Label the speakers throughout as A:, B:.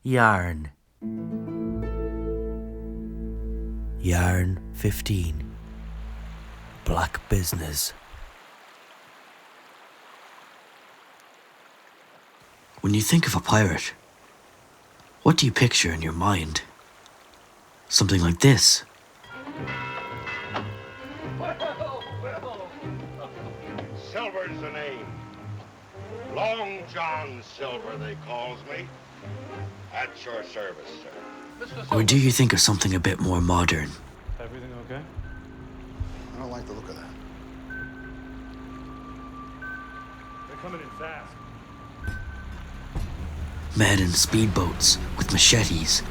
A: Yarn. Yarn 15. Blak Binis. When you think of a pirate, what do you picture in your mind? Something like this.
B: Silver's the name. Long John Silver, they calls me. At your service, sir.
A: Or do you think of something a bit more modern?
C: Everything okay?
D: I don't like the look of that.
C: They're coming in fast.
A: Men in speedboats with machetes.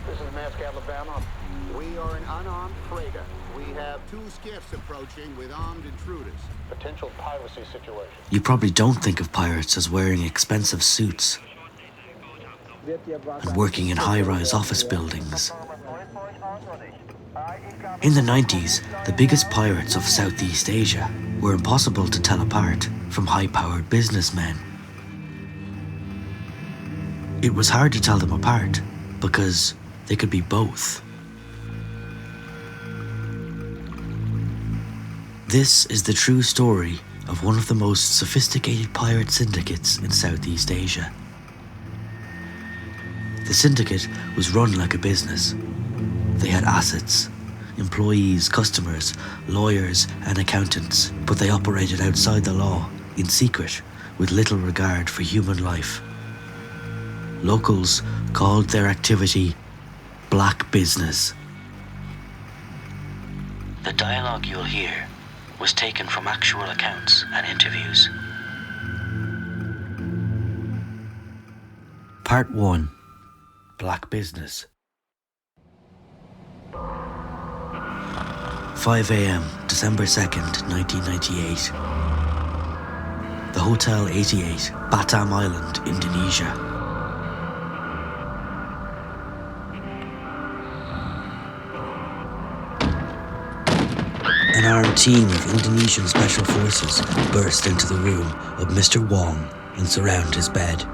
E: This is Mask, Alabama.
D: We are an unarmed freighter. We have 2 skiffs approaching with armed intruders.
E: Potential piracy situation.
A: You probably don't think of pirates as wearing expensive suits and working in high-rise office buildings. In the 90s, the biggest pirates of Southeast Asia were impossible to tell apart from high-powered businessmen. It was hard to tell them apart because they could be both. This is the true story of one of the most sophisticated pirate syndicates in Southeast Asia. The syndicate was run like a business. They had assets, employees, customers, lawyers, and accountants, but they operated outside the law, in secret, with little regard for human life. Locals called their activity Blak Binis. The dialogue you'll hear was taken from actual accounts and interviews. Part 1. Blak Binis. 5 a.m., December 2nd, 1998. The Hotel 88, Batam Island, Indonesia. An armed team of Indonesian special forces burst into the room of Mister Wong and surround his bed.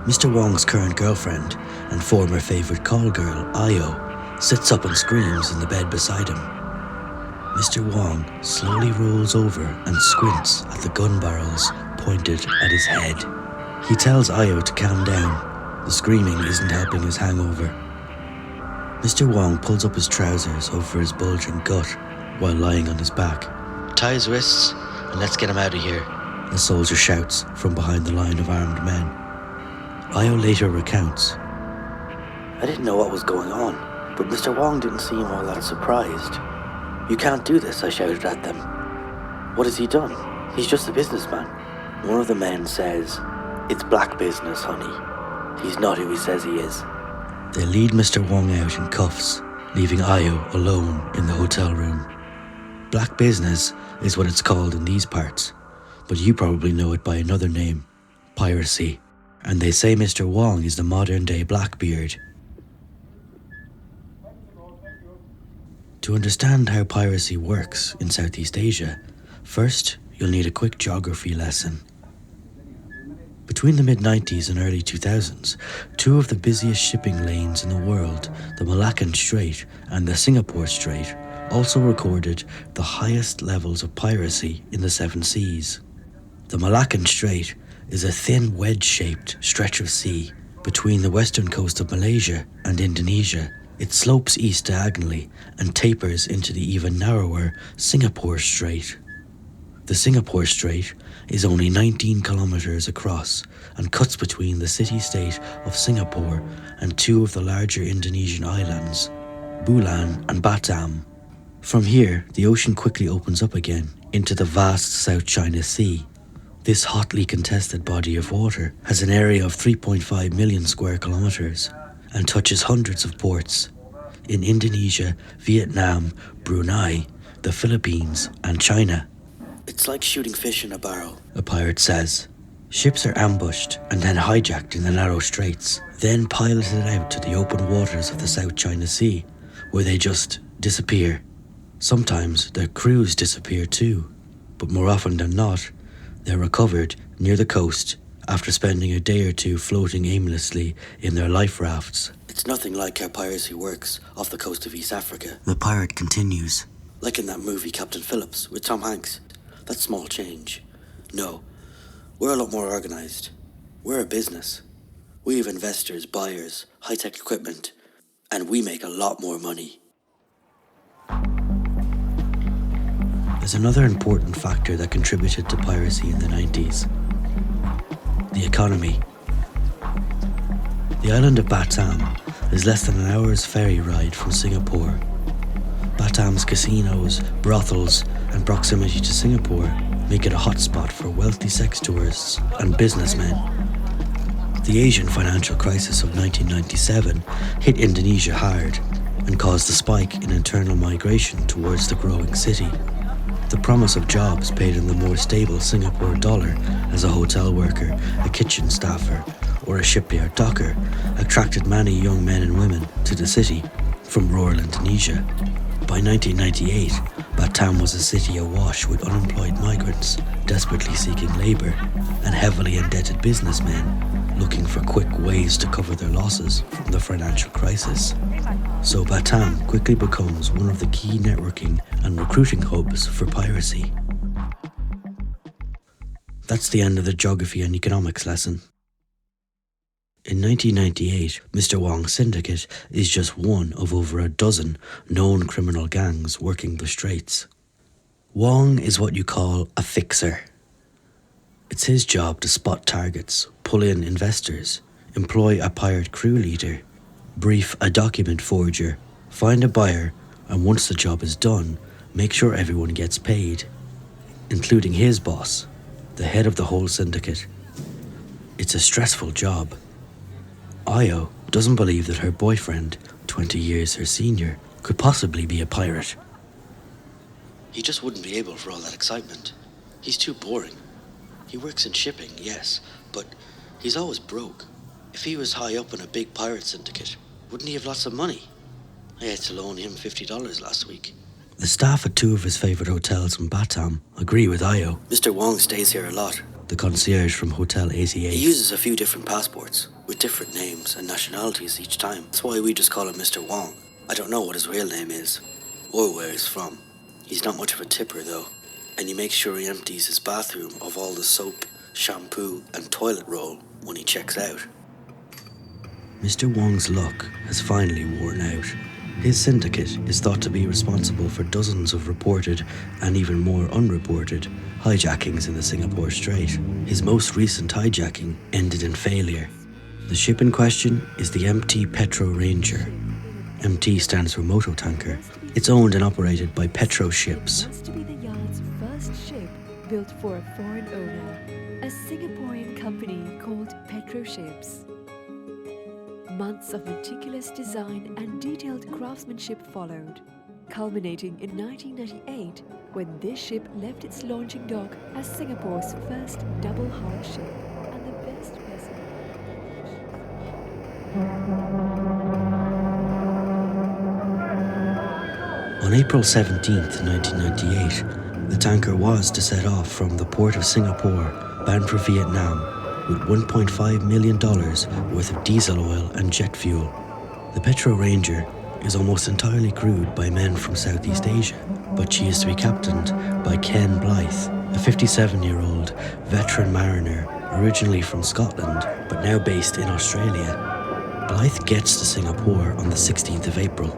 A: Mr. Wong's current girlfriend and former favourite call girl, Iias, sits up and screams in the bed beside him. Mr. Wong slowly rolls over and squints at the gun barrels pointed at his head. He tells Iias to calm down. The screaming isn't helping his hangover. Mr. Wong pulls up his trousers over his bulging gut while lying on his back. Tie his wrists and let's get him out of here, a soldier shouts from behind the line of armed men. Iias later recounts, I didn't know what was going on, but Mr. Wong didn't seem all that surprised. You can't do this, I shouted at them. What has he done? He's just a businessman. One of the men says, it's Blak Binis, honey. He's not who he says he is. They lead Mr. Wong out in cuffs, leaving Iias alone in the hotel room. Blak Binis is what it's called in these parts, but you probably know it by another name, Piracy. And they say Mr. Wong is the modern-day Blackbeard. To understand how piracy works in Southeast Asia, first you'll need a quick geography lesson. Between the mid-90s and early 2000s, 2 of the busiest shipping lanes in the world, the Malacca Strait and the Singapore Strait, also recorded the highest levels of piracy in the 7 seas. The Malacca Strait is a thin wedge-shaped stretch of sea between the western coast of Malaysia and Indonesia. It slopes east diagonally and tapers into the even narrower Singapore Strait. The Singapore Strait is only 19 kilometers across and cuts between the city-state of Singapore and 2 of the larger Indonesian islands, Bulan and Batam. From here, the ocean quickly opens up again into the vast South China Sea. This hotly contested body of water has an area of 3.5 million square kilometers and touches hundreds of ports in Indonesia, Vietnam, Brunei, the Philippines, and China. It's like shooting fish in a barrel, a pirate says. Ships are ambushed and then hijacked in the narrow straits, then piloted out to the open waters of the South China Sea, where they just disappear. Sometimes their crews disappear too, but more often than not, they're recovered near the coast after spending a day or two floating aimlessly in their life rafts. It's nothing like how piracy works off the coast of East Africa. The pirate continues. Like in that movie Captain Phillips with Tom Hanks. That's small change. No, we're a lot more organised. We're a business. We have investors, buyers, high-tech equipment, and we make a lot more money. There's another important factor that contributed to piracy in the 90s. The economy. The island of Batam is less than an hour's ferry ride from Singapore. Batam's casinos, brothels, and proximity to Singapore make it a hotspot for wealthy sex tourists and businessmen. The Asian financial crisis of 1997 hit Indonesia hard and caused a spike in internal migration towards the growing city. The promise of jobs paid in the more stable Singapore dollar as a hotel worker, a kitchen staffer, or a shipyard docker attracted many young men and women to the city from rural Indonesia. By 1998, Batam was a city awash with unemployed migrants desperately seeking labour and heavily indebted businessmen looking for quick ways to cover their losses from the financial crisis. So Batam quickly becomes one of the key networking and recruiting hubs for piracy. That's the end of the geography and economics lesson. In 1998, Mister Wong's syndicate is just one of over a dozen known criminal gangs working the Straits. Wong is what you call a fixer. It's his job to spot targets, pull in investors, employ a pirate crew leader, brief a document forger, find a buyer, and once the job is done, make sure everyone gets paid, including his boss, the head of the whole syndicate. It's a stressful job. Io doesn't believe that her boyfriend, 20 years her senior, could possibly be a pirate. He just wouldn't be able for all that excitement. He's too boring. He works in shipping, yes, but he's always broke. If he was high up in a big pirate syndicate, wouldn't he have lots of money? I had to loan him $50 last week. The staff at two of his favourite hotels in Batam agree with Io. Mr. Wong stays here a lot. The concierge from Hotel Iseas. He uses a few different passports, with different names and nationalities each time. That's why we just call him Mr. Wong. I don't know what his real name is, or where he's from. He's not much of a tipper though, and he makes sure he empties his bathroom of all the soap, shampoo, and toilet roll when he checks out. Mr. Wong's luck has finally worn out. His syndicate is thought to be responsible for dozens of reported, and even more unreported, hijackings in the Singapore Strait. His most recent hijacking ended in failure. The ship in question is the MT Petro Ranger. MT stands for motor tanker. It's owned and operated by Petro Ships.
F: Was to be the yard's first ship built for a foreign owner, a Singaporean company called Petro Ships. Months of meticulous design and detailed craftsmanship followed, culminating in 1998 when this ship left its launching dock as Singapore's first double-hull ship and the best vessel.
A: On April 17th, 1998, the tanker was to set off from the port of Singapore, bound for Vietnam, with $1.5 million worth of diesel oil and jet fuel. The Petro Ranger is almost entirely crewed by men from Southeast Asia, but she is to be captained by Ken Blyth, a 57-year-old veteran mariner originally from Scotland, but now based in Australia. Blyth gets to Singapore on the 16th of April,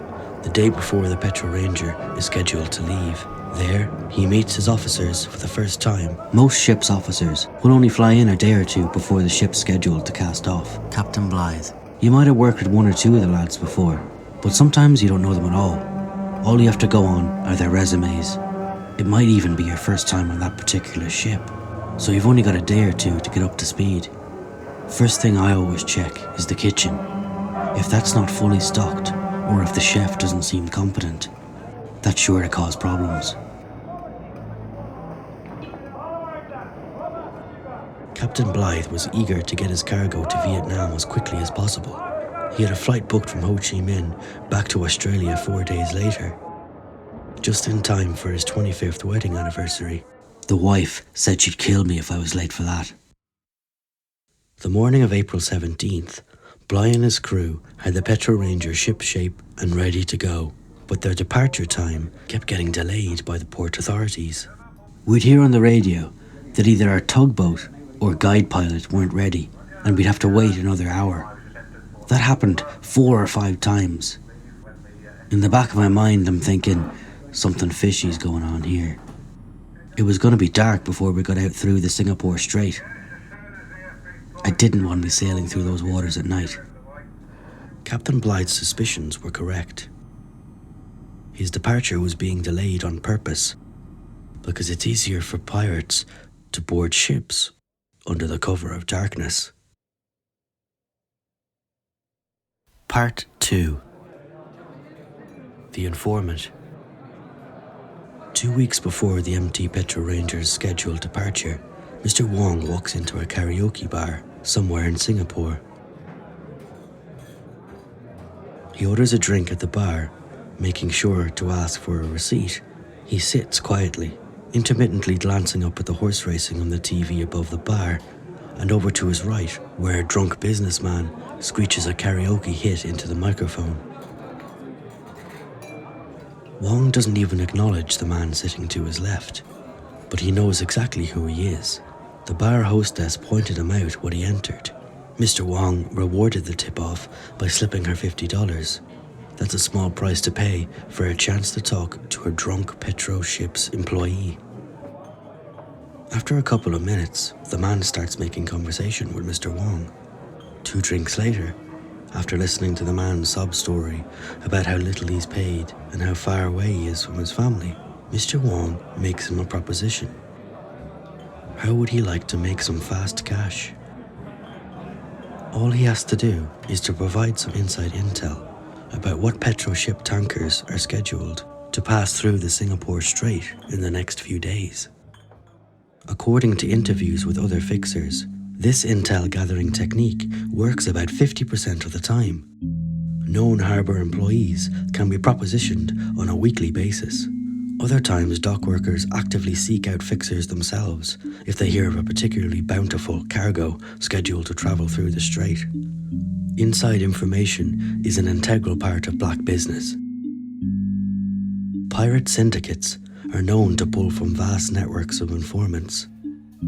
A: the day before the Petro Ranger is scheduled to leave. There, he meets his officers for the first time. Most ship's officers will only fly in a day or two before the ship's scheduled to cast off. Captain Blyth. You might have worked with one or two of the lads before, but sometimes you don't know them at all. All you have to go on are their resumes. It might even be your first time on that particular ship, so you've only got a day or two to get up to speed. First thing I always check is the kitchen. If that's not fully stocked, or if the chef doesn't seem competent, that's sure to cause problems. Captain Blyth was eager to get his cargo to Vietnam as quickly as possible. He had a flight booked from Ho Chi Minh back to Australia 4 days later, just in time for his 25th wedding anniversary. The wife said she'd kill me if I was late for that. The morning of April 17th, Blyth and his crew had the Petro Ranger ship-shape and ready to go, but their departure time kept getting delayed by the port authorities. We'd hear on the radio that either our tugboat or guide pilot weren't ready, and we'd have to wait another hour. That happened 4 or 5 times. In the back of my mind, I'm thinking, something fishy's going on here. It was going to be dark before we got out through the Singapore Strait. I didn't want to be sailing through those waters at night. Captain Blyth's suspicions were correct. His departure was being delayed on purpose, because it's easier for pirates to board ships under the cover of darkness. Part 2. The Informant. 2 weeks before the MT Petro Ranger's scheduled departure, Mr. Wong walks into a karaoke bar somewhere in Singapore. He orders a drink at the bar, making sure to ask for a receipt. He sits quietly, intermittently glancing up at the horse racing on the TV above the bar, and over to his right, where a drunk businessman screeches a karaoke hit into the microphone. Wong doesn't even acknowledge the man sitting to his left, but he knows exactly who he is. The bar hostess pointed him out when he entered. Mr. Wong rewarded the tip-off by slipping her $50. That's a small price to pay for a chance to talk to a drunk Petro ship's employee. After a couple of minutes, the man starts making conversation with Mr. Wong. 2 drinks later, after listening to the man's sob story about how little he's paid and how far away he is from his family, Mr. Wong makes him a proposition. How would he like to make some fast cash? All he has to do is to provide some inside intel about what Petro ship tankers are scheduled to pass through the Singapore Strait in the next few days. According to interviews with other fixers, this intel gathering technique works about 50% of the time. Known harbour employees can be propositioned on a weekly basis. Other times, dock workers actively seek out fixers themselves if they hear of a particularly bountiful cargo scheduled to travel through the strait. Inside information is an integral part of Blak Binis. Pirate syndicates are known to pull from vast networks of informants.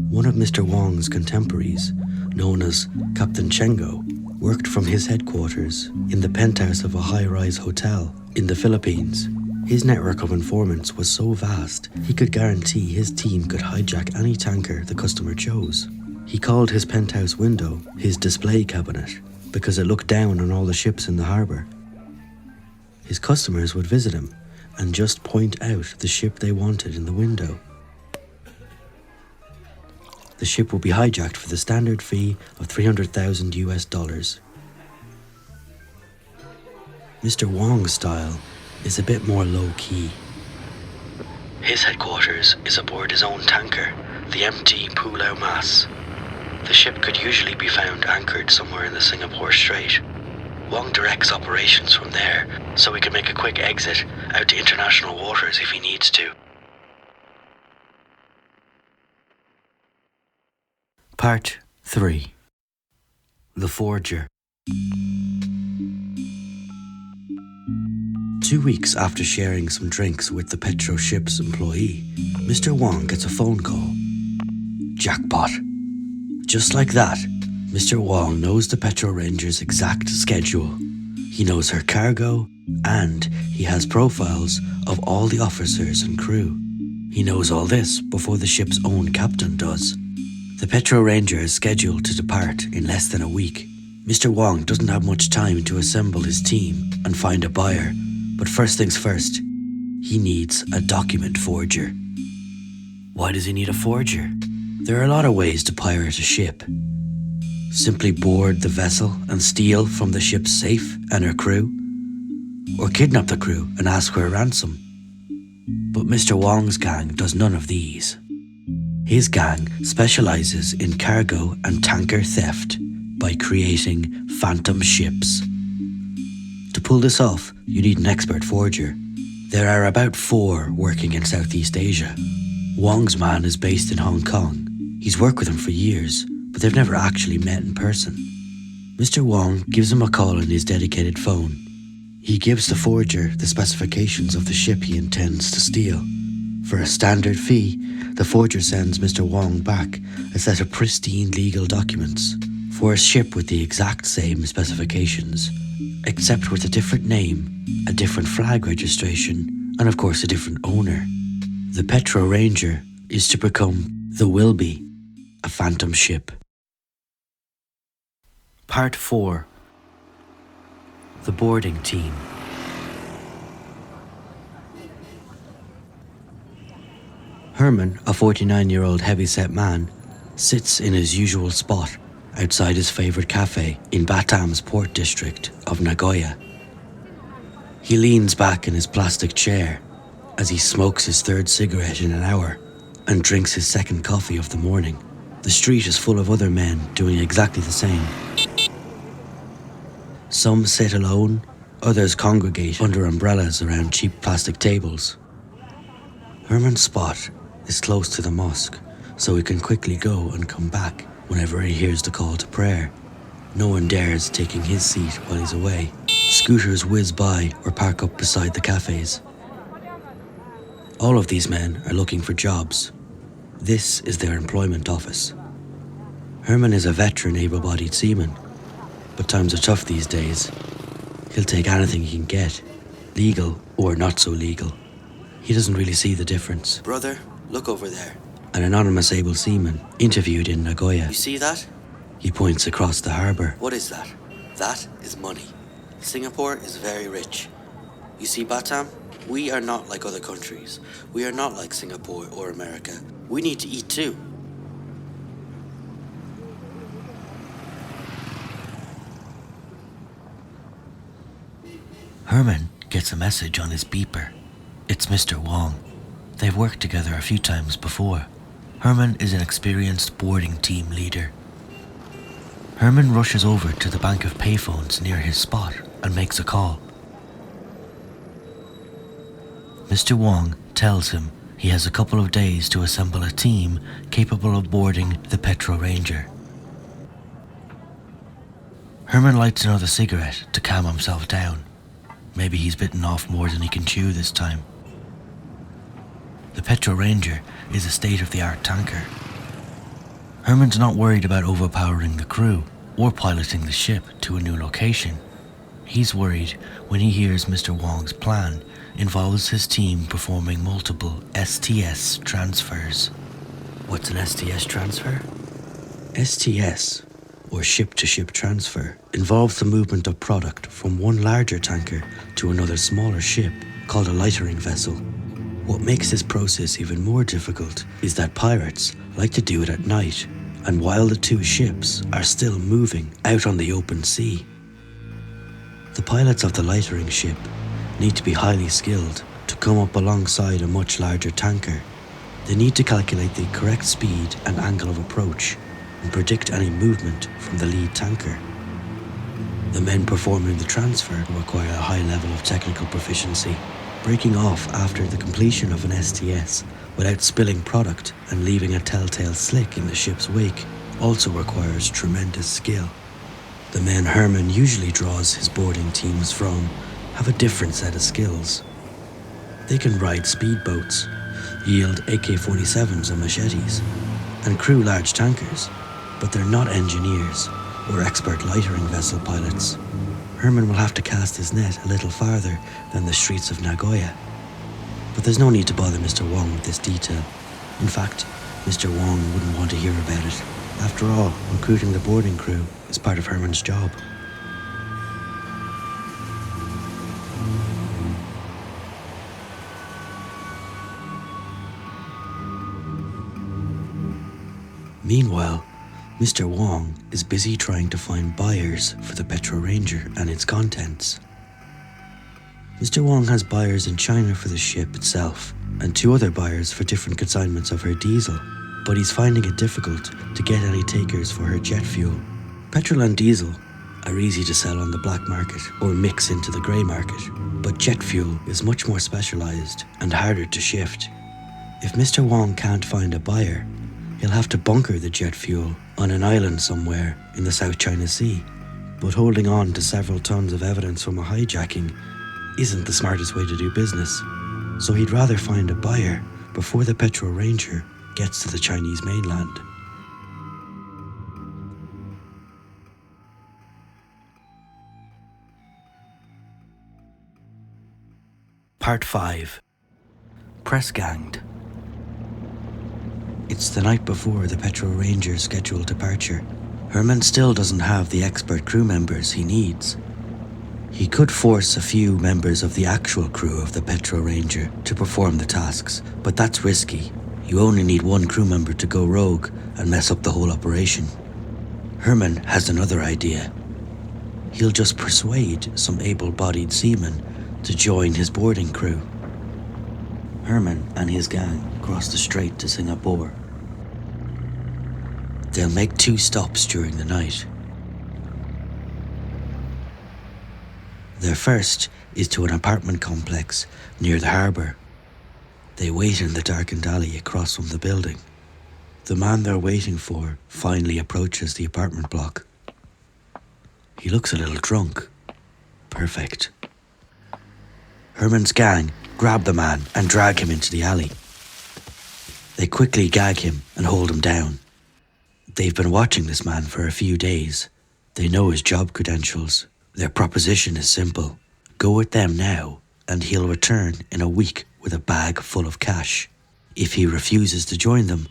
A: One of Mr. Wong's contemporaries, known as Captain Chengo, worked from his headquarters in the penthouse of a high-rise hotel in the Philippines. His network of informants was so vast, he could guarantee his team could hijack any tanker the customer chose. He called his penthouse window his display cabinet because it looked down on all the ships in the harbour. His customers would visit him and just point out the ship they wanted in the window. The ship will be hijacked for the standard fee of $300,000 US. Mr. Wong's style is a bit more low-key. His headquarters is aboard his own tanker, the MT Pulau Mas. The ship could usually be found anchored somewhere in the Singapore Strait. Wong directs operations from there, so he can make a quick exit out to international waters if he needs to. Part 3. The Forger. 2 weeks after sharing some drinks with the Petro ship's employee, Mr. Wong gets a phone call. Jackpot. Just like that, Mr. Wong knows the Petro Ranger's exact schedule. He knows her cargo, and he has profiles of all the officers and crew. He knows all this before the ship's own captain does. The Petro Ranger is scheduled to depart in less than a week. Mr. Wong doesn't have much time to assemble his team and find a buyer, but first things first, he needs a document forger. Why does he need a forger? There are a lot of ways to pirate a ship. Simply board the vessel and steal from the ship's safe and her crew, or kidnap the crew and ask for a ransom. But Mr. Wong's gang does none of these. His gang specializes in cargo and tanker theft by creating phantom ships. To pull this off, you need an expert forger. There are about 4 working in Southeast Asia. Wong's man is based in Hong Kong. He's worked with him for years, but they've never actually met in person. Mr. Wong gives him a call on his dedicated phone. He gives the forger the specifications of the ship he intends to steal. For a standard fee, the forger sends Mr. Wong back a set of pristine legal documents for a ship with the exact same specifications, except with a different name, a different flag registration, and of course a different owner. The Petro Ranger is to become the Wilby, a phantom ship. Part 4. The Boarding Team. Herman, a 49-year-old heavy-set man, sits in his usual spot outside his favourite cafe in Batam's port district of Nagoya. He leans back in his plastic chair as he smokes his third cigarette in an hour and drinks his second coffee of the morning. The street is full of other men doing exactly the same. Some sit alone, others congregate under umbrellas around cheap plastic tables. Herman's spot is close to the mosque, so he can quickly go and come back whenever he hears the call to prayer. No one dares taking his seat while he's away. Scooters whiz by or park up beside the cafes. All of these men are looking for jobs. This is their employment office. Herman is a veteran able-bodied seaman, but times are tough these days. He'll take anything he can get, legal or not so legal. He doesn't really see the difference.
G: Brother, look over there.
A: An anonymous able seaman interviewed in Nagoya.
G: You see that?
A: He points across the harbour.
G: What is that? That is money. Singapore is very rich. You see, Batam? We are not like other countries. We are not like Singapore or America. We need to eat too.
A: Herman gets a message on his beeper. It's Mr. Wong. They've worked together a few times before. Herman is an experienced boarding team leader. Herman rushes over to the bank of payphones near his spot and makes a call. Mr. Wong tells him he has a couple of days to assemble a team capable of boarding the Petro Ranger. Herman lights another cigarette to calm himself down. Maybe he's bitten off more than he can chew this time. The Petro Ranger is a state-of-the-art tanker. Herman's not worried about overpowering the crew or piloting the ship to a new location. He's worried when he hears Mr. Wong's plan involves his team performing multiple STS transfers. What's an STS transfer? STS, or ship-to-ship transfer, involves the movement of product from one larger tanker to another smaller ship called a lightering vessel. What makes this process even more difficult is that pirates like to do it at night, and while the two ships are still moving out on the open sea. The pilots of the lightering ship need to be highly skilled to come up alongside a much larger tanker. They need to calculate the correct speed and angle of approach and predict any movement from the lead tanker. The men performing the transfer require a high level of technical proficiency. Breaking off after the completion of an STS without spilling product and leaving a telltale slick in the ship's wake also requires tremendous skill. The men Herman usually draws his boarding teams from have a different set of skills. They can ride speedboats, yield AK-47s and machetes, and crew large tankers, but they're not engineers or expert lightering vessel pilots. Herman will have to cast his net a little farther than the streets of Nagoya. But there's no need to bother Mr. Wong with this detail. In fact, Mr. Wong wouldn't want to hear about it. After all, recruiting the boarding crew is part of Herman's job. Meanwhile, Mr. Wong is busy trying to find buyers for the Petro Ranger and its contents. Mr. Wong has buyers in China for the ship itself, and 2 other buyers for different consignments of her diesel, but he's finding it difficult to get any takers for her jet fuel. Petrol and diesel are easy to sell on the black market or mix into the grey market, but jet fuel is much more specialised and harder to shift. If Mr. Wong can't find a buyer, he'll have to bunker the jet fuel on an island somewhere in the South China Sea. But holding on to several tons of evidence from a hijacking isn't the smartest way to do business, so he'd rather find a buyer before the Petro Ranger gets to the Chinese mainland. Part 5. Press ganged. It's the night before the Petro Ranger's scheduled departure. Herman still doesn't have the expert crew members he needs. He could force a few members of the actual crew of the Petro Ranger to perform the tasks, but that's risky. You only need one crew member to go rogue and mess up the whole operation. Herman has another idea. He'll just persuade some able-bodied seamen to join his boarding crew. Herman and his gang cross the Strait to Singapore. They'll make 2 stops during the night. Their first is to an apartment complex near the harbour. They wait in the darkened alley across from the building. The man they're waiting for finally approaches the apartment block. He looks a little drunk. Perfect. Herman's gang grab the man and drag him into the alley. They quickly gag him and hold him down. They've been watching this man for a few days. They know his job credentials. Their proposition is simple. Go with them now, and he'll return in a week with a bag full of cash. If he refuses to join them,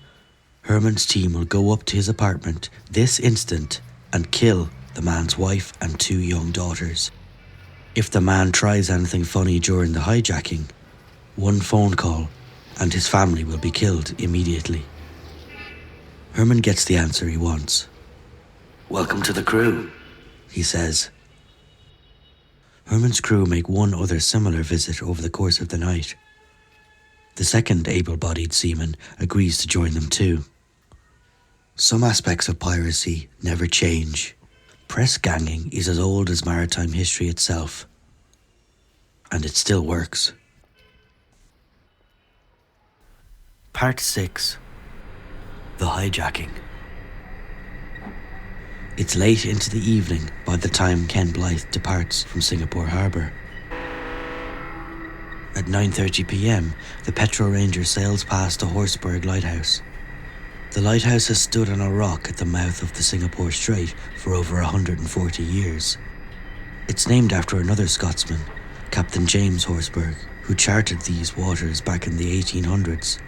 A: Herman's team will go up to his apartment this instant and kill the man's wife and 2 young daughters. If the man tries anything funny during the hijacking, 1 phone call and his family will be killed immediately. Herman gets the answer he wants. "Welcome to the crew," he says. Herman's crew make 1 other similar visit over the course of the night. The second able-bodied seaman agrees to join them too. Some aspects of piracy never change. Press ganging is as old as maritime history itself, and it still works. Part 6. The Hijacking. It's late into the evening by the time Ken Blyth departs from Singapore Harbour. At 9:30 p.m, the Petro Ranger sails past the Horseberg Lighthouse. The lighthouse has stood on a rock at the mouth of the Singapore Strait for over 140 years. It's named after another Scotsman, Captain James Horseberg, who charted these waters back in the 1800s.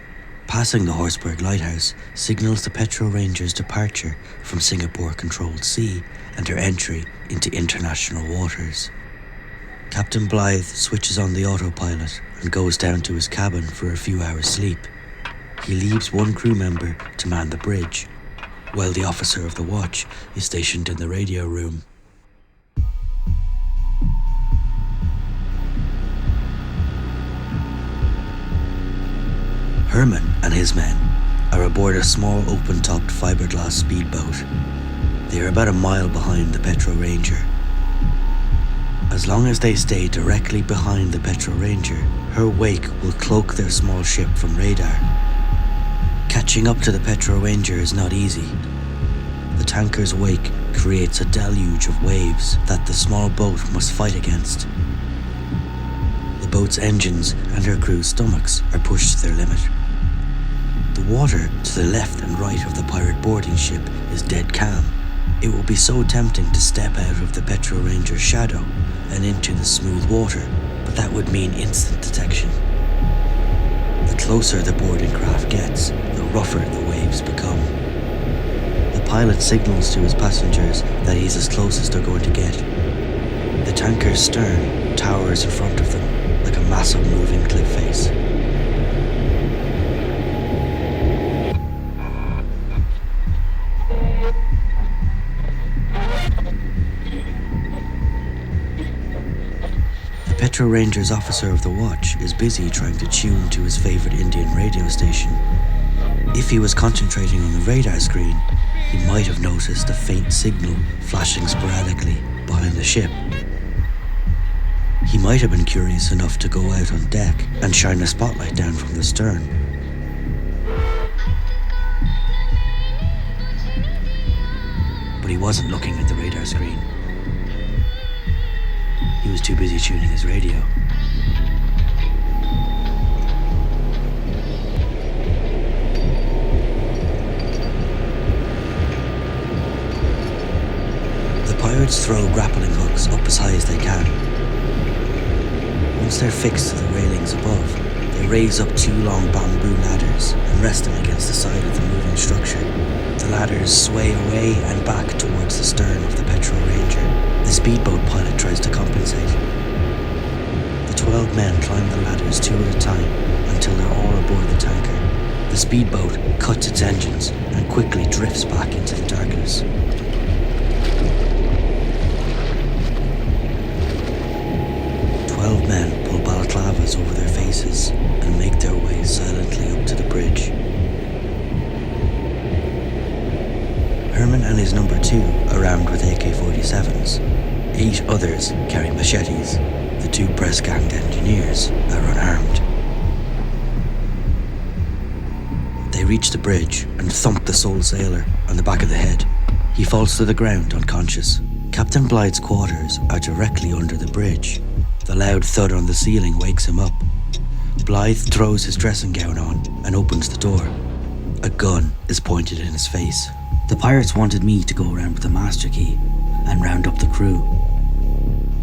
A: Passing the Horseberg Lighthouse signals the Petro Ranger's departure from Singapore-controlled sea and her entry into international waters. Captain Blyth switches on the autopilot and goes down to his cabin for a few hours' sleep. He leaves 1 crew member to man the bridge, while the officer of the watch is stationed in the radio room. Herman and his men are aboard a small open-topped fiberglass speedboat. They are about a mile behind the Petro Ranger. As long as they stay directly behind the Petro Ranger, her wake will cloak their small ship from radar. Catching up to the Petro Ranger is not easy. The tanker's wake creates a deluge of waves that the small boat must fight against. The boat's engines and her crew's stomachs are pushed to their limit. The water to the left and right of the pirate boarding ship is dead calm. It will be so tempting to step out of the Petro Ranger's shadow and into the smooth water, but that would mean instant detection. The closer the boarding craft gets, the rougher the waves become. The pilot signals to his passengers that he's as close as they're going to get. The tanker's stern towers in front of them like a massive moving cliff face. Petro Ranger's officer of the watch is busy trying to tune to his favourite Indian radio station. If he was concentrating on the radar screen, he might have noticed a faint signal flashing sporadically behind the ship. He might have been curious enough to go out on deck and shine a spotlight down from the stern. but he wasn't looking at the radar screen. He was too busy tuning his radio. The pirates throw grappling hooks up as high as they can. Once they're fixed to the railings above, they raise up 2 long bamboo ladders and rest them against the side of the moving structure. The ladders sway away and back towards the stern of the Petro Ranger. The speedboat pilot tries to compensate. The 12 men climb the ladders 2 at a time until they're all aboard the tanker. The speedboat cuts its engines and quickly drifts back into the darkness. Men pull balaclavas over their faces and make their way silently up to the bridge. Herman and his number 2 are armed with AK-47s. 8 others carry machetes. The 2 press-ganged engineers are unarmed. They reach the bridge and thump the sole sailor on the back of the head. He falls to the ground unconscious. Captain Blyth's quarters are directly under the bridge. The loud thud on the ceiling wakes him up. Blyth throws his dressing gown on and opens the door. A gun is pointed in his face. The pirates wanted me to go around with the master key and round up the crew.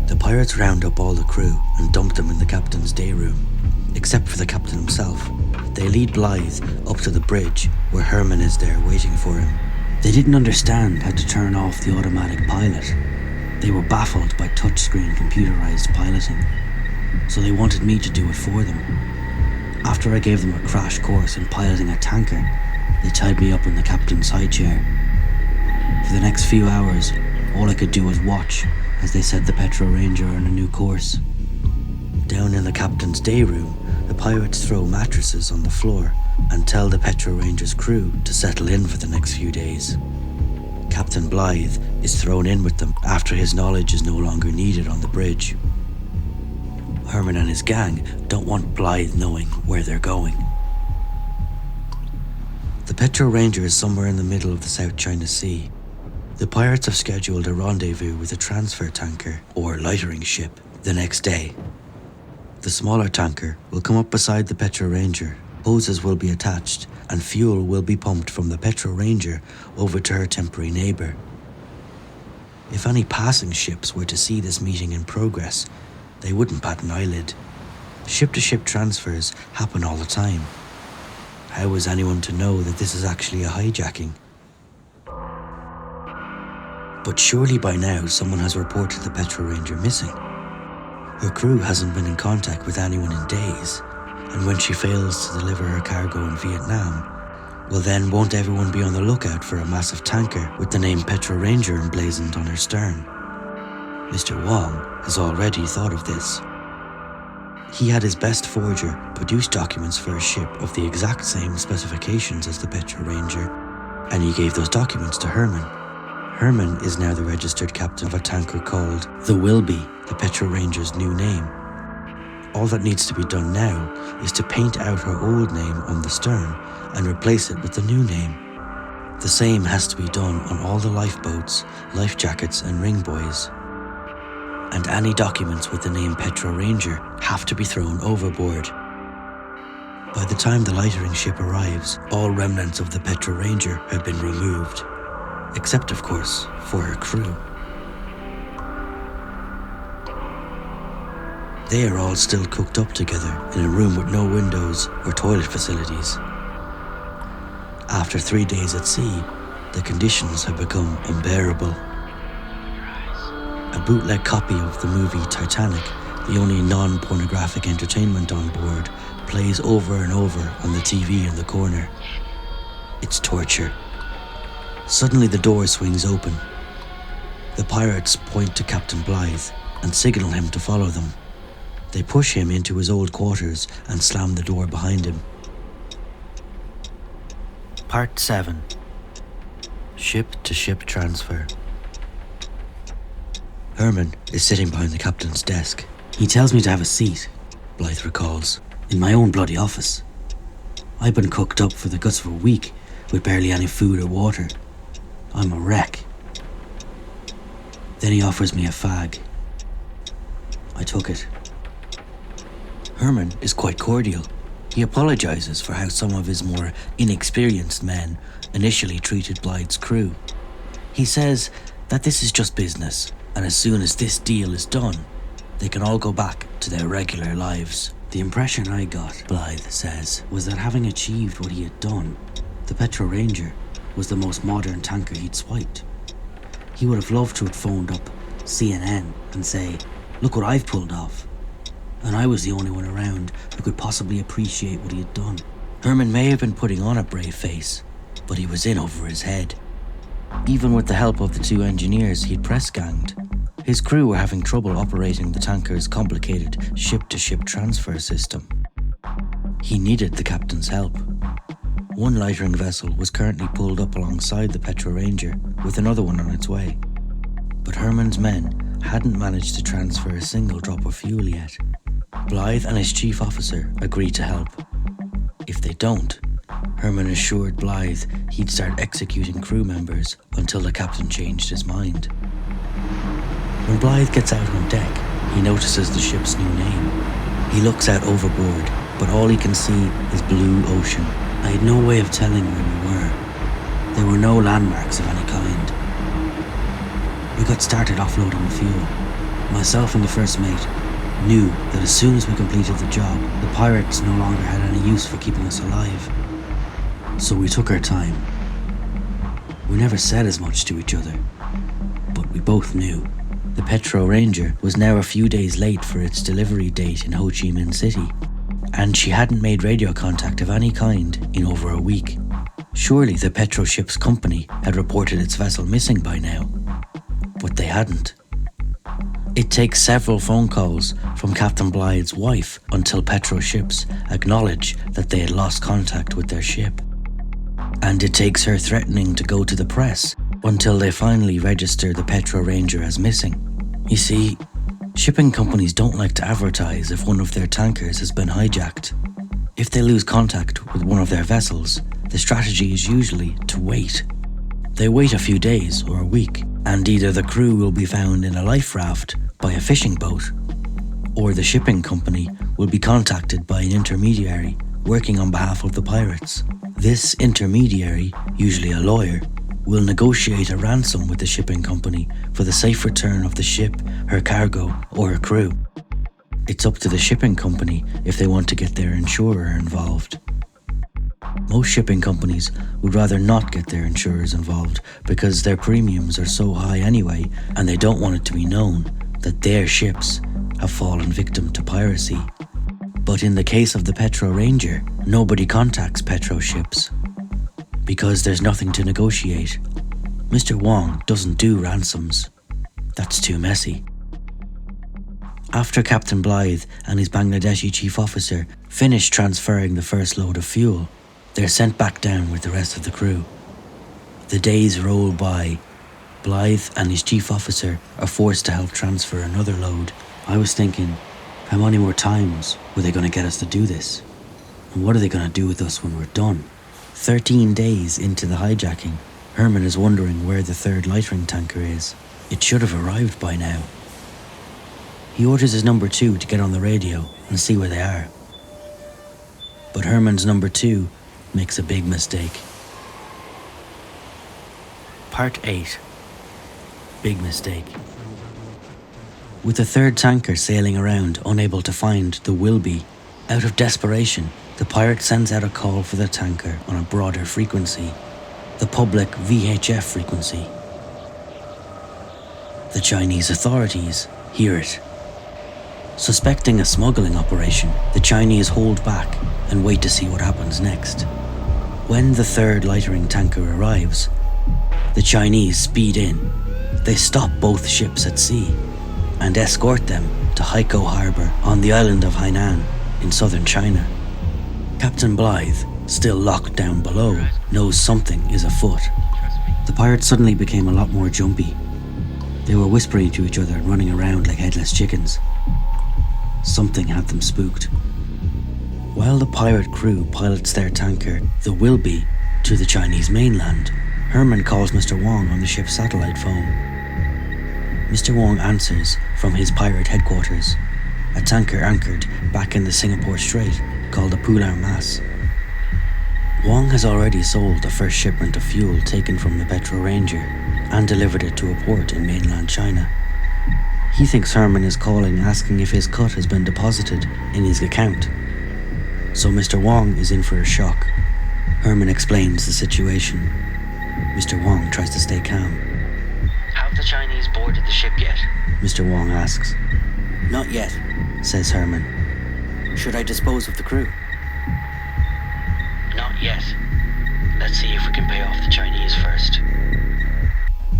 A: The pirates round up all the crew and dump them in the captain's day room, except for the captain himself. They lead Blyth up to the bridge where Herman is there waiting for him. They didn't understand how to turn off the automatic pilot. They were baffled by touchscreen computerized piloting, so they wanted me to do it for them. After I gave them a crash course in piloting a tanker, they tied me up in the captain's high chair. For the next few hours, all I could do was watch as they set the Petro Ranger on a new course. Down in the captain's day room, the pirates throw mattresses on the floor and tell the Petro Ranger's crew to settle in for the next few days. Captain Blyth is thrown in with them after his knowledge is no longer needed on the bridge. Herman and his gang don't want Blyth knowing where they're going. The Petro Ranger is somewhere in the middle of the South China Sea. The pirates have scheduled a rendezvous with a transfer tanker, or lightering ship, the next day. The smaller tanker will come up beside the Petro Ranger. Hoses will be attached and fuel will be pumped from the Petro Ranger over to her temporary neighbour. If any passing ships were to see this meeting in progress, they wouldn't bat an eyelid. Ship-to-ship transfers happen all the time. How was anyone to know that this is actually a hijacking? But surely by now someone has reported the Petro Ranger missing. Her crew hasn't been in contact with anyone in days, and when she fails to deliver her cargo in Vietnam, well then won't everyone be on the lookout for a massive tanker with the name Petro Ranger emblazoned on her stern? Mister Wong has already thought of this. He had his best forger produce documents for a ship of the exact same specifications as the Petro Ranger, and he gave those documents to Herman. Herman is now the registered captain of a tanker called the Wilby, the Petro Ranger's new name. All that needs to be done now is to paint out her old name on the stern and replace it with the new name. The same has to be done on all the lifeboats, life jackets and ring buoys. And any documents with the name Petro Ranger have to be thrown overboard. By the time the lightering ship arrives, all remnants of the Petro Ranger have been removed, except of course for her crew. They are all still cooked up together in a room with no windows or toilet facilities. After 3 days at sea, the conditions have become unbearable. A bootleg copy of the movie Titanic, the only non-pornographic entertainment on board, plays over and over on the TV in the corner. It's torture. Suddenly the door swings open. The pirates point to Captain Blyth and signal him to follow them. They push him into his old quarters and slam the door behind him. Part 7. Ship-to-ship transfer. Herman is sitting behind the captain's desk. He tells me to have a seat, Blyth recalls, in my own bloody office. I've been cooked up for the guts of a week with barely any food or water. I'm a wreck. Then he offers me a fag. I took it. Herman is quite cordial. He apologises for how some of his more inexperienced men initially treated Blythe's crew. He says that this is just business, and as soon as this deal is done, they can all go back to their regular lives. The impression I got, Blyth says, was that having achieved what he had done, the Petro Ranger was the most modern tanker he'd swiped. He would have loved to have phoned up CNN and say, "Look what I've pulled off." And I was the only one around who could possibly appreciate what he had done. Herman may have been putting on a brave face, but he was in over his head. Even with the help of the 2 engineers he'd press-ganged, his crew were having trouble operating the tanker's complicated ship-to-ship transfer system. He needed the captain's help. One lightering vessel was currently pulled up alongside the Petro Ranger, with another one on its way. But Herman's men hadn't managed to transfer a single drop of fuel yet. Blyth and his chief officer agreed to help. If they don't, Herman assured Blyth he'd start executing crew members until the captain changed his mind. When Blyth gets out on deck, he notices the ship's new name. He looks out overboard, but all he can see is blue ocean. I had no way of telling where we were. There were no landmarks of any kind. We got started offloading the fuel. Myself and the first mate knew that as soon as we completed the job, the pirates no longer had any use for keeping us alive. So we took our time. We never said as much to each other, but we both knew. The Petro Ranger was now a few days late for its delivery date in Ho Chi Minh City, and she hadn't made radio contact of any kind in over a week. Surely the Petro ship's company had reported its vessel missing by now, but they hadn't. It takes several phone calls from Captain Blythe's wife until Petro ships acknowledge that they had lost contact with their ship. And it takes her threatening to go to the press until they finally register the Petro Ranger as missing. You see, shipping companies don't like to advertise if one of their tankers has been hijacked. If they lose contact with one of their vessels, the strategy is usually to wait. They wait a few days or a week, and either the crew will be found in a life raft by a fishing boat, or the shipping company will be contacted by an intermediary working on behalf of the pirates. This intermediary, usually a lawyer, will negotiate a ransom with the shipping company for the safe return of the ship, her cargo, or her crew. It's up to the shipping company if they want to get their insurer involved. Most shipping companies would rather not get their insurers involved because their premiums are so high anyway, and they don't want it to be known that their ships have fallen victim to piracy. But in the case of the Petro Ranger, nobody contacts Petro ships because there's nothing to negotiate. Mister Wong doesn't do ransoms. That's too messy. After Captain Blyth and his Bangladeshi chief officer finish transferring the first load of fuel, they're sent back down with the rest of the crew. The days roll by. Blyth and his chief officer are forced to help transfer another load. I was thinking, how many more times were they going to get us to do this? And what are they going to do with us when we're done? 13 days into the hijacking, Herman is wondering where the third lightering tanker is. It should have arrived by now. He orders his number 2 to get on the radio and see where they are. But Herman's number 2 makes a big mistake. Part 8. Big mistake. With the third tanker sailing around unable to find the Wilby, out of desperation, the pirate sends out a call for the tanker on a broader frequency, the public VHF frequency. The Chinese authorities hear it. Suspecting a smuggling operation, the Chinese hold back and wait to see what happens next. When the third lightering tanker arrives, the Chinese speed in. They stop both ships at sea and escort them to Haikou Harbour on the island of Hainan in southern China. Captain Blyth, still locked down below, knows something is afoot. The pirates suddenly became a lot more jumpy. They were whispering to each other and running around like headless chickens. Something had them spooked. While the pirate crew pilots their tanker, the Wilby, to the Chinese mainland, Herman calls Mr. Wong on the ship's satellite phone. Mr. Wong answers from his pirate headquarters, a tanker anchored back in the Singapore Strait called the Pulau Mas. Wong has already sold the first shipment of fuel taken from the Petro Ranger and delivered it to a port in mainland China. He thinks Herman is calling asking if his cut has been deposited in his account. So Mr. Wong is in for a shock. Herman explains the situation. Mr. Wong tries to stay calm.
H: Have the Chinese boarded the ship yet?
A: Mr. Wong asks.
G: Not yet,
A: Says Herman.
G: should I dispose of the crew?
H: Not yet. Let's see if we can pay off the Chinese first.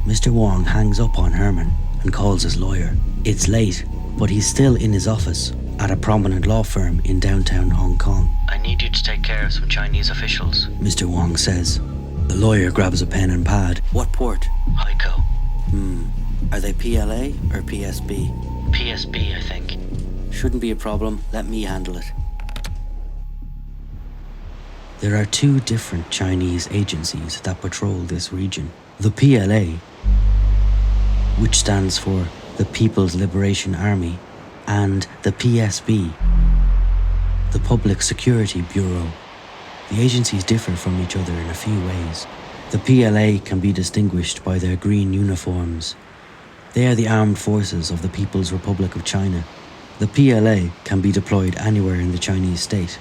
A: Mr. Wong hangs up on Herman and calls his lawyer. It's late, but he's still in his office at a prominent law firm in downtown Hong Kong.
H: I need you to take care of some Chinese officials.
A: Mr. Wong says. The lawyer grabs a pen and pad.
G: What port?
H: Haikou.
G: Are they PLA or PSB?
H: PSB, I think.
G: Shouldn't be a problem. Let me handle it.
A: There are two different Chinese agencies that patrol this region. The PLA, which stands for the People's Liberation Army, and the PSB, the Public Security Bureau. The agencies differ from each other in a few ways. The PLA can be distinguished by their green uniforms. They are the armed forces of the People's Republic of China. The PLA can be deployed anywhere in the Chinese state.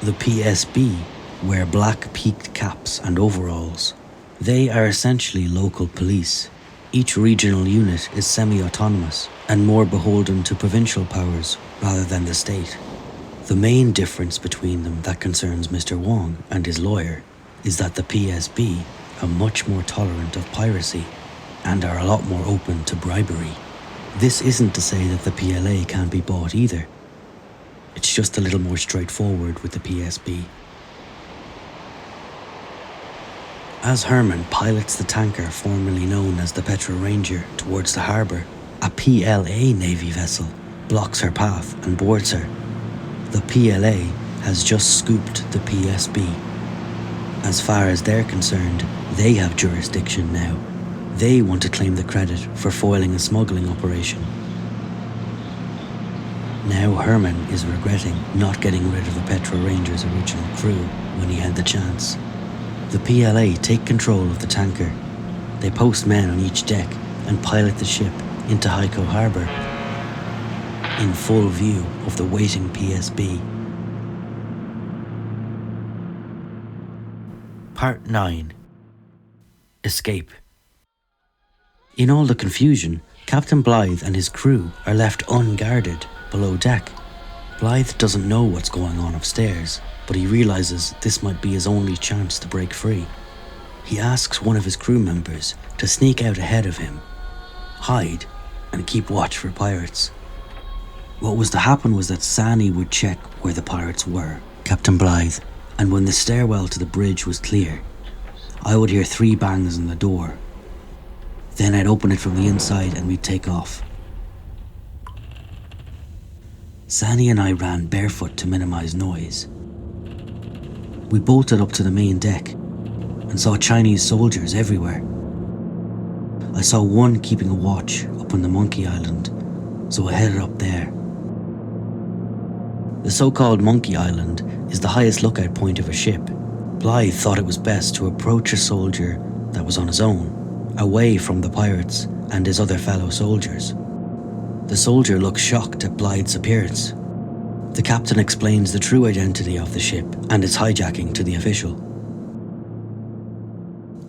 A: The PSB wear black peaked caps and overalls. They are essentially local police. Each regional unit is semi-autonomous and more beholden to provincial powers rather than the state. The main difference between them that concerns Mr. Wong and his lawyer is that the PSB are much more tolerant of piracy and are a lot more open to bribery. This isn't to say that the PLA can't be bought either. It's just a little more straightforward with the PSB. As Herman pilots the tanker formerly known as the Petro Ranger towards the harbour, a PLA Navy vessel blocks her path and boards her. The PLA has just scooped the PSB. As far as they're concerned, they have jurisdiction now. They want to claim the credit for foiling a smuggling operation. Now Herman is regretting not getting rid of the Petro Ranger's original crew when he had the chance. The PLA take control of the tanker. They post men on each deck and pilot the ship into Haikou Harbour in full view of the waiting PSB. Part 9. Escape. In all the confusion, Captain Blyth and his crew are left unguarded below deck. Blyth doesn't know what's going on upstairs, but he realises this might be his only chance to break free. He asks one of his crew members to sneak out ahead of him, hide, and keep watch for pirates. What was to happen was that Sani would check where the pirates were, Captain Blyth, and when the stairwell to the bridge was clear, I would hear 3 bangs on the door. Then I'd open it from the inside and we'd take off. Sani and I ran barefoot to minimise noise. We bolted up to the main deck and saw Chinese soldiers everywhere. I saw one keeping a watch up on the Monkey Island, so I headed up there. The so-called Monkey Island is the highest lookout point of a ship. Blyth thought it was best to approach a soldier that was on his own, away from the pirates and his other fellow soldiers. The soldier looks shocked at Blyth's appearance. The captain explains the true identity of the ship and its hijacking to the official.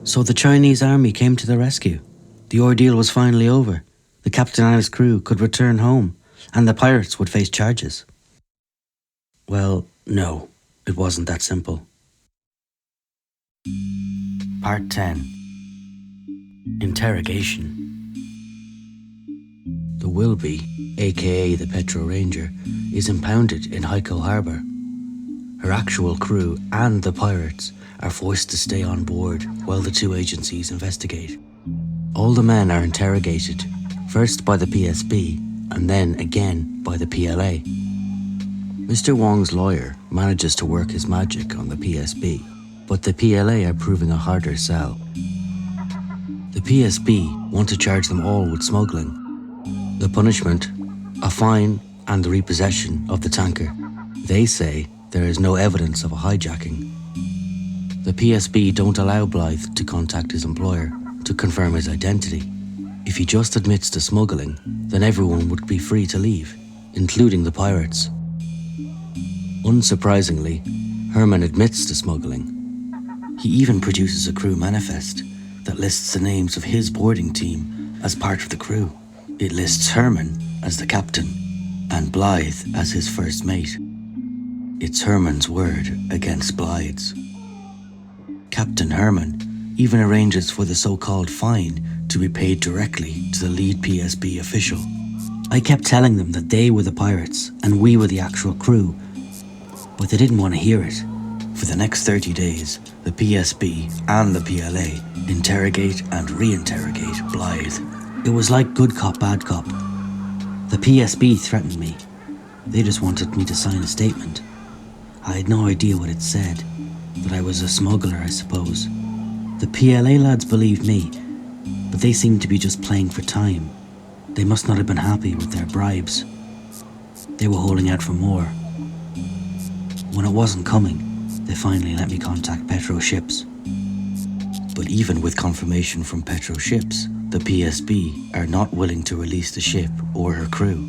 A: So the Chinese army came to the rescue. The ordeal was finally over. The captain and his crew could return home, and the pirates would face charges. Well, no, it wasn't that simple. Part 10. Interrogation. The Wilby, aka the Petro Ranger, is impounded in Haikou Harbour. Her actual crew and the pirates are forced to stay on board while the two agencies investigate. All the men are interrogated, first by the PSB and then again by the PLA. Mr. Wong's lawyer manages to work his magic on the PSB, but the PLA are proving a harder sell. The PSB want to charge them all with smuggling. The punishment, a fine and the repossession of the tanker. They say there is no evidence of a hijacking. The PSB don't allow Blyth to contact his employer to confirm his identity. If he just admits to smuggling, then everyone would be free to leave, including the pirates. Unsurprisingly, Herman admits to smuggling. He even produces a crew manifest that lists the names of his boarding team as part of the crew. It lists Herman as the captain and Blyth as his first mate. It's Herman's word against Blythe's. Captain Herman even arranges for the so-called fine to be paid directly to the lead PSB official. I kept telling them that they were the pirates and we were the actual crew, but they didn't want to hear it. For the next 30 days, the PSB and the PLA interrogate and re-interrogate Blyth. It was like good cop, bad cop. The PSB threatened me. They just wanted me to sign a statement. I had no idea what it said, that I was a smuggler, I suppose. The PLA lads believed me, but they seemed to be just playing for time. They must not have been happy with their bribes. They were holding out for more. When it wasn't coming, they finally let me contact Petro ships. But even with confirmation from Petro ships, the PSB are not willing to release the ship or her crew.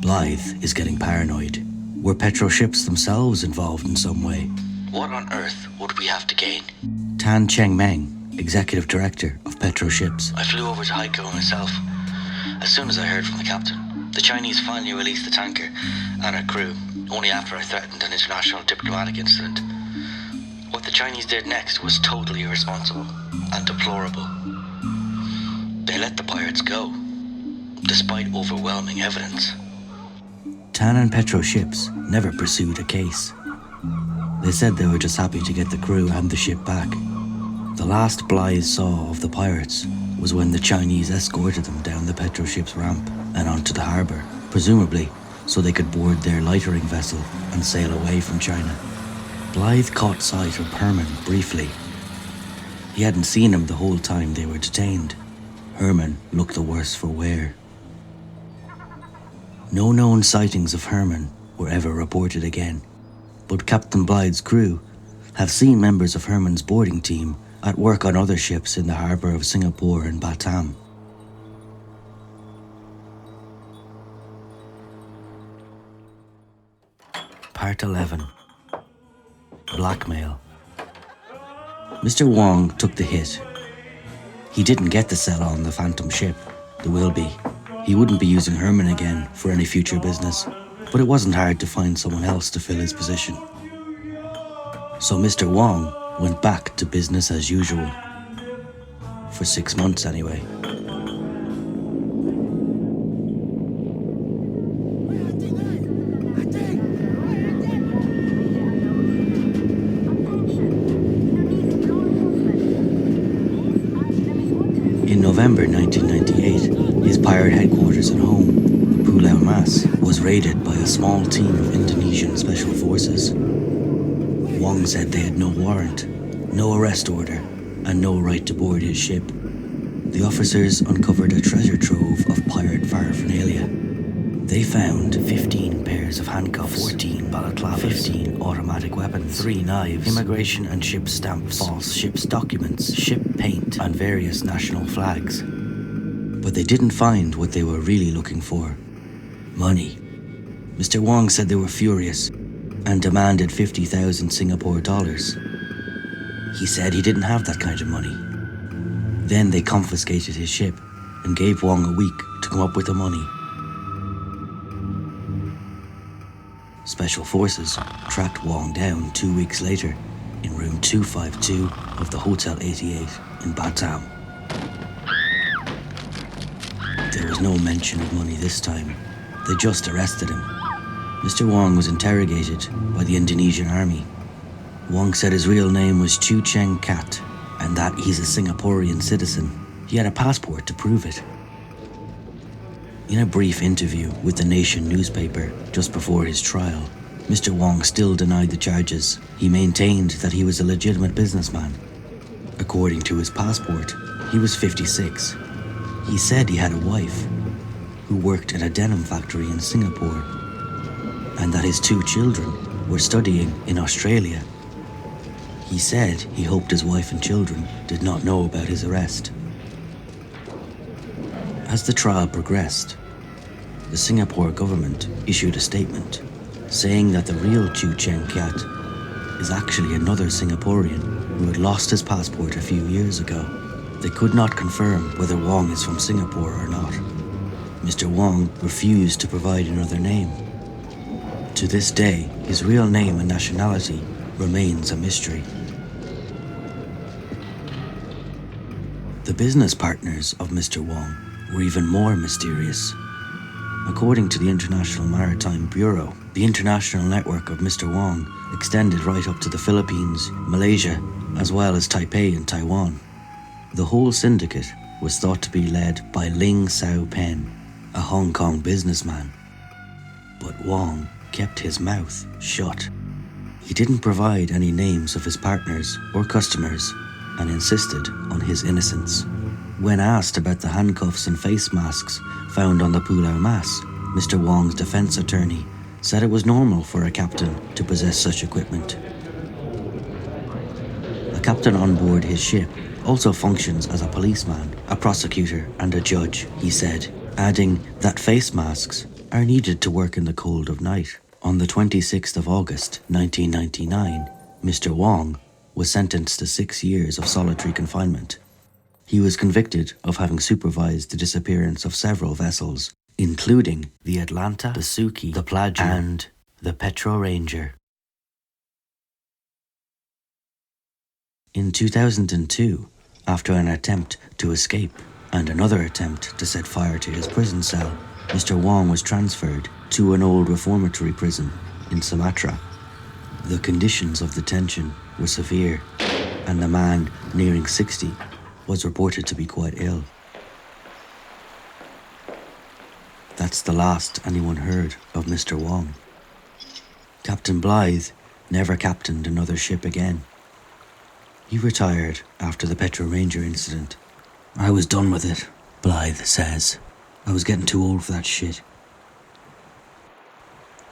A: Blyth is getting paranoid. Were Petro ships themselves involved in some way?
H: What on earth would we have to gain?
A: Tan Cheng Meng, executive director of Petro ships.
H: I flew over to Hijacking myself. As soon as I heard from the captain, the Chinese finally released the tanker and her crew, only after I threatened an international diplomatic incident. What the Chinese did next was totally irresponsible and deplorable. They let the pirates go, despite overwhelming evidence.
A: Tan and Petro ships never pursued a case. They said they were just happy to get the crew and the ship back. The last Blyth saw of the pirates was when the Chinese escorted them down the Petro ship's ramp and onto the harbour, presumably so they could board their lightering vessel and sail away from China. Blyth caught sight of Herman briefly. He hadn't seen him the whole time they were detained. Herman looked the worse for wear. No known sightings of Herman were ever reported again, but Captain Blythe's crew have seen members of Herman's boarding team at work on other ships in the harbour of Singapore and Batam. Part 11. Blackmail. Mr. Wong took the hit. He didn't get to sell on the Phantom ship, the Wilby. He wouldn't be using Herman again for any future business, but it wasn't hard to find someone else to fill his position. So Mr. Wong went back to business as usual. For 6 months anyway. In November 1998, his pirate headquarters at home, the Pulau Mas, was raided by a small team of Indonesian special forces. Wong said they had no warrant, no arrest order, and no right to board his ship. The officers uncovered a treasure trove of pirate paraphernalia. They found 15 pairs of handcuffs, 14 balaclavas, 15 automatic weapons, 3 knives, immigration and ship stamps, false ship's documents, ship paint, and various national flags. But they didn't find what they were really looking for: money. Mr. Wong said they were furious and demanded 50,000 Singapore dollars. He said he didn't have that kind of money. Then they confiscated his ship and gave Wong a week to come up with the money. Special forces tracked Wong down 2 weeks later in room 252 of the Hotel 88 in Batam. There was no mention of money this time. They just arrested him. Mr. Wong was interrogated by the Indonesian army. Wong said his real name was Chu Cheng Kat and that he's a Singaporean citizen. He had a passport to prove it. In a brief interview with the Nation newspaper just before his trial, Mr. Wong still denied the charges. He maintained that he was a legitimate businessman. According to his passport, He was 56. He said he had a wife who worked at a denim factory in Singapore, and that his 2 children were studying in Australia. He said he hoped his wife and children did not know about his arrest. As the trial progressed, the Singapore government issued a statement saying that the real Chu Chen Kiat is actually another Singaporean who had lost his passport a few years ago. They could not confirm whether Wong is from Singapore or not. Mr. Wong refused to provide another name. To this day, his real name and nationality remains a mystery. The business partners of Mr. Wong were even more mysterious. According to the International Maritime Bureau, the international network of Mr. Wong extended right up to the Philippines, Malaysia, as well as Taipei and Taiwan. The whole syndicate was thought to be led by Ling Sao Pen, a Hong Kong businessman. But Wong kept his mouth shut. He didn't provide any names of his partners or customers and insisted on his innocence. When asked about the handcuffs and face masks found on the Pulau Mas, Mr. Wong's defense attorney said it was normal for a captain to possess such equipment. A captain on board his ship also functions as a policeman, a prosecutor, and a judge, he said, adding that face masks are needed to work in the cold of night. On the 26th of August, 1999, Mr. Wong was sentenced to 6 years of solitary confinement. He was convicted of having supervised the disappearance of several vessels, including the Atlanta, the Suki, the Plagia, and the Petro Ranger. In 2002, after an attempt to escape and another attempt to set fire to his prison cell, Mr. Wong was transferred to an old reformatory prison in Sumatra. The conditions of detention were severe, and the man, nearing 60, was reported to be quite ill. That's the last anyone heard of Mr. Wong. Captain Blyth never captained another ship again. He retired after the Petro Ranger incident. "I was done with it," Blyth says. "I was getting too old for that shit."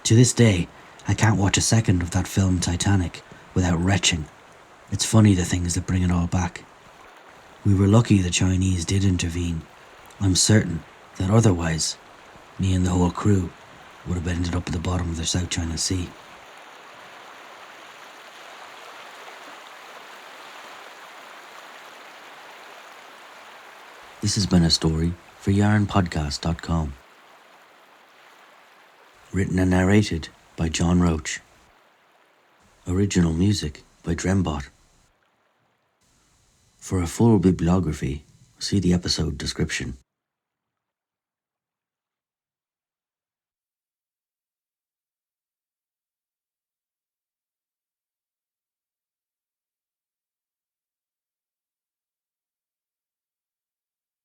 A: To this day, I can't watch a second of that film Titanic without retching. It's funny the things that bring it all back. We were lucky the Chinese did intervene. I'm certain that otherwise, me and the whole crew would have ended up at the bottom of the South China Sea. This has been a story for yarnpodcast.com. Written and narrated by John Roche. Original music by Drembot. For a full bibliography, see the episode description.